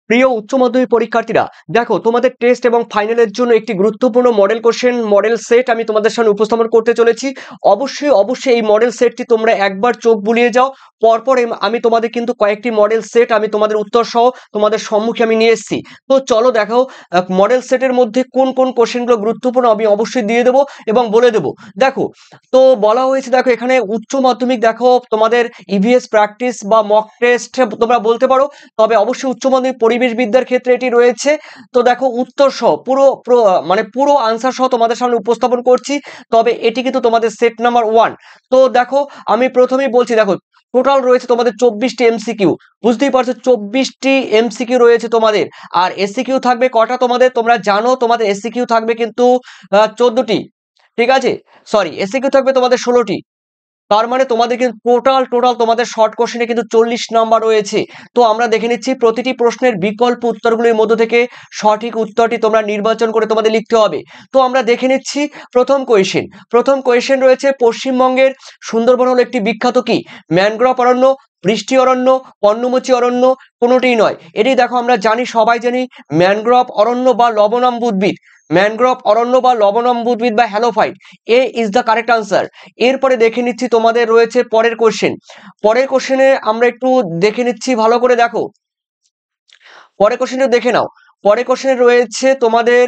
প্রিয় উচ্চ মাধ্যমিক পরীক্ষার্থীরা, দেখো তোমাদের টেস্ট এবং ফাইনালের জন্য একটি গুরুত্বপূর্ণ মডেল কোশ্চেন মডেল সেট আমি তোমাদের সামনে উপস্থাপন করতে চলেছি। অবশ্যই এই মডেল সেটটি তোমরা একবার চোখ বুলিয়ে যাও। পরপর আমি তোমাদের কিন্তু কয়েকটি মডেল সেট আমি তোমাদের উত্তর সহ তোমাদের সম্মুখে আমি নিয়ে এসেছি। তো চলো দেখো মডেল সেটের মধ্যে কোন কোন কোশ্চেনগুলো গুরুত্বপূর্ণ আমি অবশ্যই দিয়ে দেবো এবং বলে দেবো। দেখো, তো বলা হয়েছে, দেখো এখানে উচ্চ মাধ্যমিক, দেখো তোমাদের ইভিএস প্র্যাকটিস বা মক টেস্ট তোমরা বলতে পারো, তবে অবশ্যই উচ্চ মাধ্যমিক পরিবেশ বিদ্যার ক্ষেত্রে এটি রয়েছে। তো দেখো উত্তর সহ পুরো আনসার সহ তোমাদের সামনে উপস্থাপন করছি, তবে এটি কিন্তু তোমাদের সেট নাম্বার 1। তো দেখো আমি প্রথমেই বলছি, দেখো টোটাল রয়েছে তোমাদের 24টি এমসিকিউ। বুঝতেই পারছো 24টি এমসিকিউ রয়েছে তোমাদের। আর এসসিকিউ থাকবে কটা তোমাদের, তোমরা জানো তোমাদের এসসিকিউ থাকবে কিন্তু 14টি। ঠিক আছে, সরি, এসসিকিউ থাকবে তোমাদের 16টি। তার মানে তোমাদের কিন্তু টোটাল তোমাদের শর্ট কোশ্চেনে কিন্তু 40 নাম্বার রয়েছে। তো আমরা দেখে নিচ্ছি প্রতিটি প্রশ্নের বিকল্প উত্তরগুলির মধ্য থেকে সঠিক উত্তরটি তোমরা নির্বাচন করে তোমাদের লিখতে হবে। তো আমরা দেখে নিচ্ছি প্রথম কোয়েশ্চেন রয়েছে, পশ্চিমবঙ্গের সুন্দরবন হলো একটি বিখ্যাত কি? ম্যানগ্রোভ অরণ্য, বৃষ্টি অরণ্য, পর্ণমোচী অরণ্য, কোনোটিই নয়। এটি দেখো আমরা জানি, সবাই জানি ম্যানগ্রোভ অরণ্য বা লবণাম্ব উদ্ভিদ, ম্যানগ্রোভ অরণ্য বা লবণাম্ব উদ্ভিদ বা halophyte, A is the correct answer. এরপরে দেখে নিচ্ছি তোমাদের রয়েছে পরের কোশ্চেনে আমরা একটু দেখে নিচ্ছি ভালো করে। দেখো পরের কোশ্চেনটা দেখে নাও। পরের কোশ্চেনে রয়েছে তোমাদের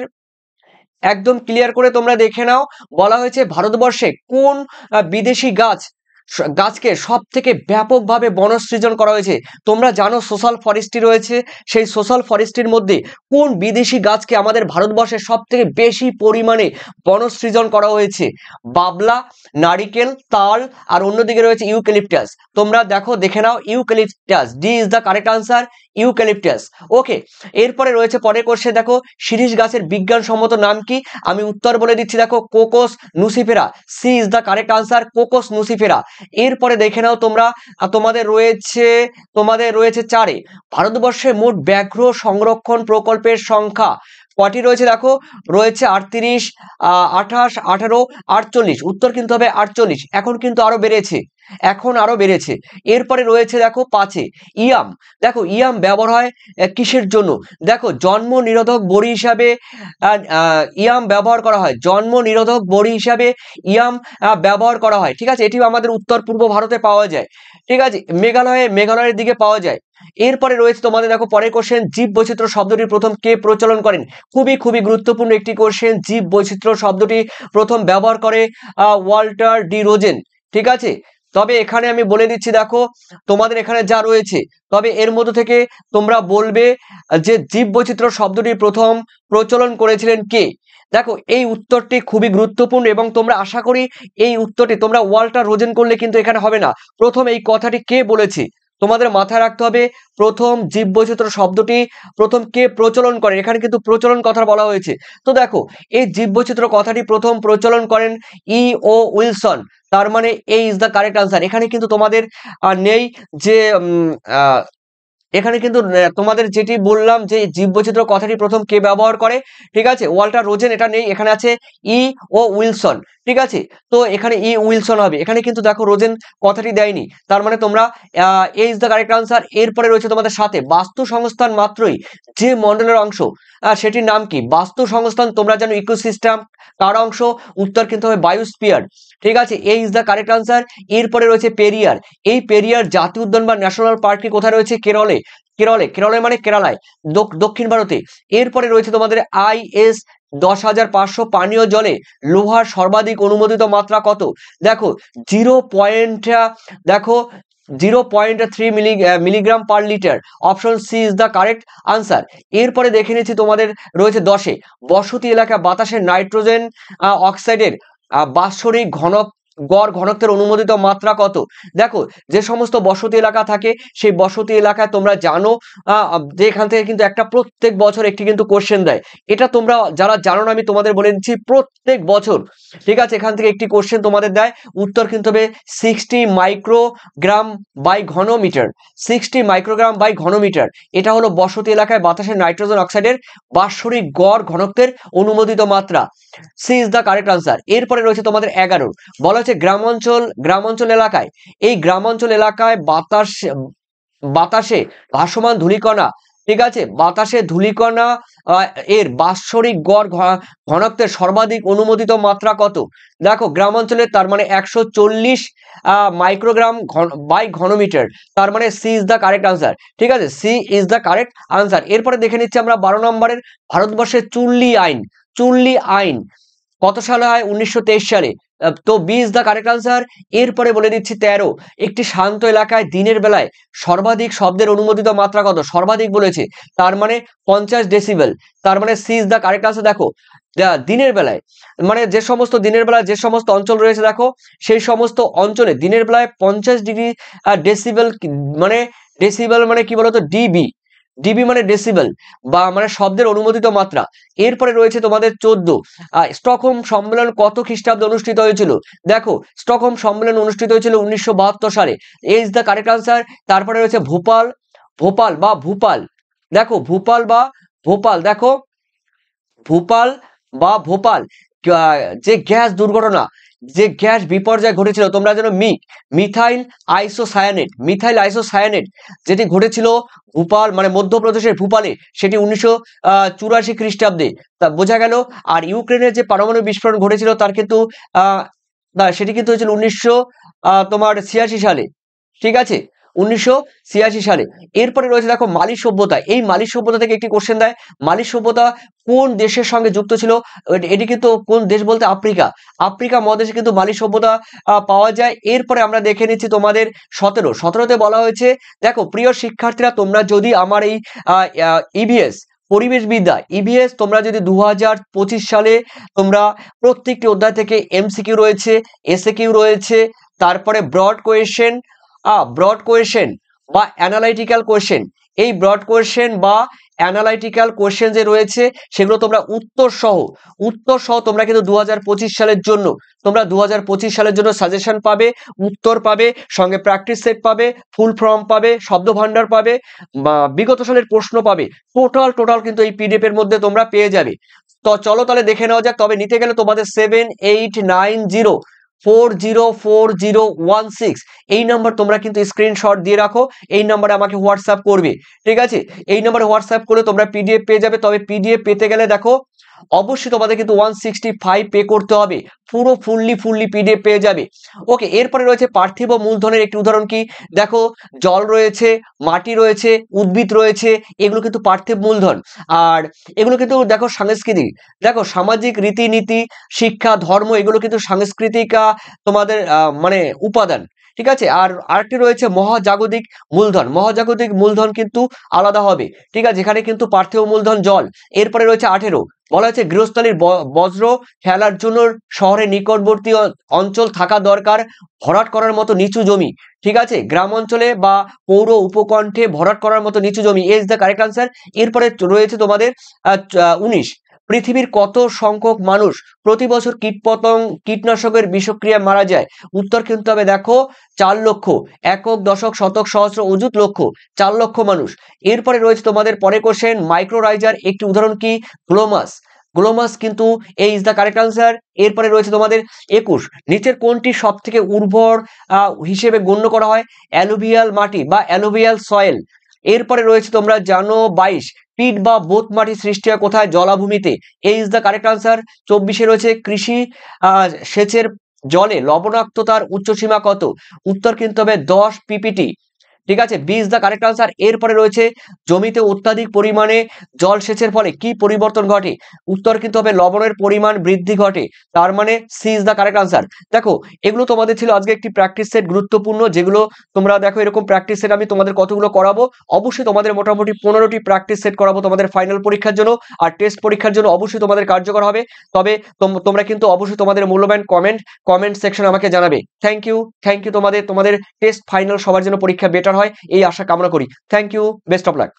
একদম ক্লিয়ার করে তোমরা দেখে নাও। বলা হয়েছে ভারতবর্ষে কোন বিদেশি গাছকে সব থেকে ব্যাপকভাবে বনসৃজন করা হয়েছে? তোমরা জানো সোশ্যাল ফরেস্ট্রি রয়েছে, সেই সোশ্যাল ফরেস্ট্রির মধ্যে কোন বিদেশি গাছকে আমাদের ভারতবর্ষে সব থেকে বেশি পরিমাণে বনসৃজন করা হয়েছে? বাবলা, নারিকেল, তাল, আর অন্যদিকে রয়েছে ইউক্যালিপটাস। তোমরা দেখে নাও, eucalyptus, D is the correct answer, eucalyptus. Okay, এরপরে রয়েছে পরের কোশ্চেন, দেখো শিরীষ গাছের বিজ্ঞানসম্মত নাম কি? আমি উত্তর বলে দিচ্ছি, দেখো Cocos nucifera, C is the correct answer, Cocos nucifera. এরপরে দেখে নাও তোমরা, তোমাদের রয়েছে 4-এ, ভারতবর্ষে মোট ব্যাঘ্র সংরক্ষণ প্রকল্পের সংখ্যা কটি রয়েছে? দেখো রয়েছে 38, 28, 18, 48। উত্তর কিন্তু হবে 48। এখন কিন্তু আরো বেড়েছে। এরপরে রয়েছে দেখো 5-এ, ইয়াম। দেখো ইয়াম ব্যবহার হয় কিসের জন্য? দেখো জন্ম নিরোধক বড়ি হিসাবে ইয়াম ব্যবহার করা হয়, জন্ম নিরোধক বড়ি হিসাবে ইয়াম ব্যবহার করা হয়। ঠিক আছে, এটিও আমাদের উত্তর পূর্ব ভারতে পাওয়া যায়। ঠিক আছে, মেঘালয়ের দিকে পাওয়া যায়। এরপরে রয়েছে তোমাদের, দেখো পরের কোশ্চেন, জীব বৈচিত্র্য শব্দটি প্রথম কে প্রচলন করেন? খুবই গুরুত্বপূর্ণ একটি কোশ্চেন। জীব বৈচিত্র্য শব্দটি প্রথম ব্যবহার করে ওয়াল্টার ডি রোজেন। ঠিক আছে, তবে এখানে আমি বলে দিচ্ছি, দেখো তোমাদের এখানে যা রয়েছে, তবে এর মধ্যে থেকে তোমরা বলবে যে জীব বৈচিত্র্য শব্দটি প্রথম প্রচলন করেছিলেন কে? দেখো এই উত্তরটি খুবই গুরুত্বপূর্ণ এবং তোমরা আশা করি এই উত্তরটি তোমরা ওয়াল্টার রোজেন করলে কিন্তু এখানে হবে না। প্রথম এই কথাটি কে বলেছে তোমাদের মাথায় রাখতে হবে। প্রথম জীববৈচিত্র্য শব্দটি প্রথম কে প্রচলন করেন, এখানে কিন্তু প্রচলন কথা বলা হয়েছে। তো দেখো এই জীববৈচিত্র্য কথাটি প্রথম প্রচলন করেন ই ও উইলসন। তার মানে এ ইজ দ্য কারেক্ট আনসার। এখানে কিন্তু তোমাদের নেই যে এখানে কিন্তু তোমাদের যেটি বললাম যে জীববৈচিত্র্য কথাটি প্রথম কে ব্যবহার করে, ঠিক আছে, ওয়াল্টার রোজেন এটা নেই, এখানে আছে ই ও উইলসন। ঠিক আছে, তো এখানে ই উইলসন হবে, এখানে কিন্তু দেখো রোজেন কথাটি দেয়নি। তার মানে তোমরা এ ইজ দ্য কারেক্ট আনসার। এরপরে রয়েছে তোমাদের সাথে, বাস্তু সংস্থান মাত্রই যে মন্ডলের অংশ সেটির নাম কি? বাস্তু সংস্থান তোমরা জানো ইকোসিস্টেম, তার অংশ। উত্তর কিন্তু হবে বায়োস্ফিয়ার। ঠিক আছে, এ ইজ দ্য কারেক্ট আনসার। এরপরে রয়েছে পেরিয়ার। এই পেরিয়ার জাতীয় উদ্যান বা ন্যাশনাল পার্কটি কোথায় রয়েছে? কেরলে মানে কেরালায়, দক্ষিণ ভারতে। এরপরে রয়েছে তোমাদের IS 10,500 পানীয় জলে লোহার সর্বাধিক অনুমোদিত মাত্রা কত? দেখো 0.3 milligram per litre. Option C is the correct answer. এরপরে দেখে নিচ্ছি তোমাদের রয়েছে 10-এ, বসতি এলাকা বাতাসের নাইট্রোজেন অক্সাইডের বাৎসরিক গড় ঘনত্বের অনুমোদিত মাত্রা কত? দেখো যে সমস্ত বসতি এলাকা থাকে সেই বসতি এলাকায় তোমরা জানো যে এখান থেকে কিন্তু একটা প্রত্যেক বছর একটি কিন্তু কোশ্চেন দেয়। এটা তোমরা যারা জানো না আমি তোমাদের বলে দিচ্ছি, প্রত্যেক বছর, ঠিক আছে, এখান থেকে একটি কোশ্চেন তোমাদের দেয়। উত্তর কিন্তু হবে 60 মাইক্রোগ্রাম বাই ঘনমিটার, 60 মাইক্রোগ্রাম বাই ঘনমিটার। এটা হলো বসতি এলাকায় বাতাসের নাইট্রোজেন অক্সাইডের বাৎসরিক গড় ঘনত্বের অনুমোদিত মাত্রা। C is the correct answer. এরপরে রয়েছে তোমাদের 11, বলা হচ্ছে গ্রামাঞ্চল এলাকায়, এই গ্রামাঞ্চল এলাকায় বাতাসে ভাসমান ধূলিকণা, ঠিক আছে, বাতাসে ধূলিকণা এর বাৎসরিক গড় ঘনত্বের সর্বাধিক অনুমোদিত মাত্রা কত? দেখো গ্রামাঞ্চলে তার মানে 140 মাইক্রোগ্রাম বাই ঘনমিটার, তার মানে C is the correct answer. ঠিক আছে, C is the correct answer. এরপরে দেখে নিচ্ছি আমরা 12 নম্বরের, ভারতবর্ষের চুল্লি আইন, চুল্লি আইন কত সালে হয়? 1923 সালে। তো B is the correct answer. এরপরে বলে দিচ্ছি 13, একটি শান্ত এলাকায় দিনের বেলায় সর্বাধিক শব্দের অনুমোদিত মাত্রা কত? সর্বাধিক বলেছে, তার মানে 50 ডেসিবেল, তার মানে C is the correct answer. দেখো দিনের বেলায় মানে যে সমস্ত দিনের বেলায় যে সমস্ত অঞ্চল রয়েছে, দেখো সেই সমস্ত অঞ্চলে দিনের বেলায় 50 ডিগ্রি ডেসিবেল, মানে ডেসিবেল মানে কি বলতো? ডিবি, ডিবি মানে ডেসিবেল বা মানে শব্দের অনুমোদিত মাত্রা। এরপরে রয়েছে তোমাদের 14, স্টকহোম সম্মেলন কত খ্রিস্টাব্দে অনুষ্ঠিত হয়েছিল? দেখো স্টকহোম সম্মেলন অনুষ্ঠিত হয়েছিল 1972 সালে, ইজ দ্য কারেক্ট আনসার। তারপরে রয়েছে ভোপাল, ভোপাল বা ভূপাল, দেখো ভূপাল বা ভোপাল, দেখো ভূপাল বা ভোপাল, যে গ্যাস দুর্ঘটনা, যে গ্যাস বিপর্যয় ঘটেছিল, তোমরা জানো মিথাইল আইসোসায়ানেট, মিথাইল আইসোসায়ানেট যেটি ঘটেছিল ভূপাল মানে মধ্যপ্রদেশের ভূপালে, সেটি 1984 খ্রিস্টাব্দে, তা বোঝা গেল। আর ইউক্রেনের যে পারমাণবিক বিস্ফোরণ ঘটেছিল তার কিন্তু সেটি কিন্তু হয়েছিল 1986 সালে। ঠিক আছে, 1986 সালে। এরপরে রয়েছে দেখো মালি সভ্যতা, এই মালি সভ্যতা থেকে একটি কোশ্চেন দেয়, মালি সভ্যতা কোন দেশের সঙ্গে যুক্ত ছিল? এটি কিন্তু কোন দেশ বলতে আফ্রিকা, আফ্রিকা মহাদেশে কিন্তু মালি সভ্যতা পাওয়া যায়। এরপরে আমরা দেখে নিচ্ছি তোমাদের 17তে বলা হয়েছে, দেখো প্রিয় শিক্ষার্থীরা, তোমরা যদি আমার এই ইভিএস পরিবেশবিদ্যা ইভিএস তোমরা যদি 2025 সালে তোমরা প্রত্যেকটি অধ্যায় থেকে এমসিকিউ রয়েছে, এসএকিউ রয়েছে, তারপরে ব্রড কোয়েশ্চেন বা অ্যানালাইটিক্যাল কোয়েশ্চেন, এই ব্রড কোয়েশ্চেন বা অ্যানালাইটিক্যাল কোয়েশ্চেন যে রয়েছে সেগুলো তোমরা উত্তর সহ তোমরা কিন্তু 2025 সালের জন্য তোমরা 2025 সালের জন্য সাজেশন পাবে, উত্তর পাবে, সঙ্গে প্র্যাকটিস সেট পাবে, ফুল ফর্ম পাবে, শব্দ ভান্ডার পাবে, বিগত সালের প্রশ্ন পাবে, টোটাল কিন্তু এই পিডিএফ এর মধ্যে তোমরা পেয়ে যাবে। তো চলো তাহলে দেখে নেওয়া যাক। তবে নিতে গেলে তোমাদের 7890404016 এই নাম্বার তোমরা কিন্তু স্ক্রিনশট দিয়ে রাখো, এই নাম্বারে আমাকে হোয়াটসঅ্যাপ করবে। ঠিক আছে, এই নাম্বারে হোয়াটসঅ্যাপ করলে তোমরা পিডিএফ পেয়ে যাবে। তবে পিডিএফ পেতে গেলে দেখো অবশ্যই তোমাদের কিন্তু 165 পে করতে হবে, পুরো ফুললি পিডিএফ পেয়ে যাবে। ওকে, এরপরে রয়েছে পার্থিব মূলধনের একটি উদাহরণ কি? দেখো জল রয়েছে, মাটি রয়েছে, উদ্ভিদ রয়েছে, এগুলো কিন্তু পার্থিব মূলধন। আর এগুলো কিন্তু দেখো সাংস্কৃতিক, দেখো সামাজিক রীতিনীতি, শিক্ষা, ধর্ম, এগুলো কিন্তু সাংস্কৃতিক তোমাদের মানে উপাদান। ঠিক আছে, আর আরেকটি রয়েছে মহাজাগতিক মূলধন, মহাজাগতিক মূলধন কিন্তু আলাদা হবে। ঠিক আছে, এখানে কিন্তু পার্থিব মূলধন জল। এরপরে রয়েছে 18, বলা হচ্ছে গৃহস্থালির বজ্র ফেলার জন্য শহরের নিকটবর্তী অঞ্চল থাকা দরকার, ভরাট করার মতো নিচু জমি। ঠিক আছে, গ্রাম অঞ্চলে বা পৌর উপকণ্ঠে ভরাট করার মতো নিচু জমি ইজ দ্য কারেক্ট আনসার। এরপরে রয়েছে তোমাদের 19, পৃথিবীর কত সংখ্যক মানুষ প্রতি বছর কীটনাশকের বিষক্রিয়া মারা যায়? উত্তর কিন্তু হবে দেখো 4 লক্ষ, একক, দশক, শতক, সহস্র, অযুত, লক্ষ, 4 লক্ষ মানুষ। এরপরে রয়েছে তোমাদের পরে কোশ্চেন, মাইক্রোরাইজার একটি উদাহরণ কি? গ্লোমাস, গ্লোমাস কিন্তু এই ইজ দ্য কারেক্ট আনসার। এরপরে রয়েছে তোমাদের 21, নিচের কোনটি সব থেকে উর্বর হিসেবে গণ্য করা হয়? অ্যালুভিয়াল মাটি বা অ্যালুভিয়াল সয়েল। এরপরে রয়েছে তোমরা জানো 22, পিট বা বোত মাটি সৃষ্টি হয় কোথায়? জলাভূমিতে, এই ইজ দ্য কারেক্ট আনসার। 24 রয়েছে কৃষি সেচের জলে লবণাক্ততার উচ্চসীমা কত? উত্তর কিন্তু হবে 10 পিপিটি। ঠিক আছে, B is the correct answer. এরপরে রয়েছে জমিতে অত্যাধিক পরিমাণে জল সেচের ফলে কি পরিবর্তন ঘটে? উত্তর কিন্তু হবে লবণের পরিমাণ বৃদ্ধি ঘটে, তার মানে C is the correct answer. দেখো এগুলো তোমাদের ছিল আজকে একটি প্র্যাকটিস সেট গুরুত্বপূর্ণ, যেগুলো তোমরা দেখো এরকম প্র্যাকটিস সেট আমি তোমাদের কতগুলো করাবো। অবশ্যই তোমাদের মোটামুটি 15টি প্র্যাকটিস সেট করাবো তোমাদের ফাইনাল পরীক্ষার জন্য, আর টেস্ট পরীক্ষার জন্য অবশ্যই তোমাদের কার্যকর হবে। তবে তোমরা কিন্তু অবশ্যই তোমাদের মূল্যবান কমেন্ট সেকশন আমাকে জানাবে। থ্যাংক ইউ তোমাদের টেস্ট ফাইনাল সবার জন্য পরীক্ষা বেটার হয় এই আশা কামনা করি। Thank you, best of lakh.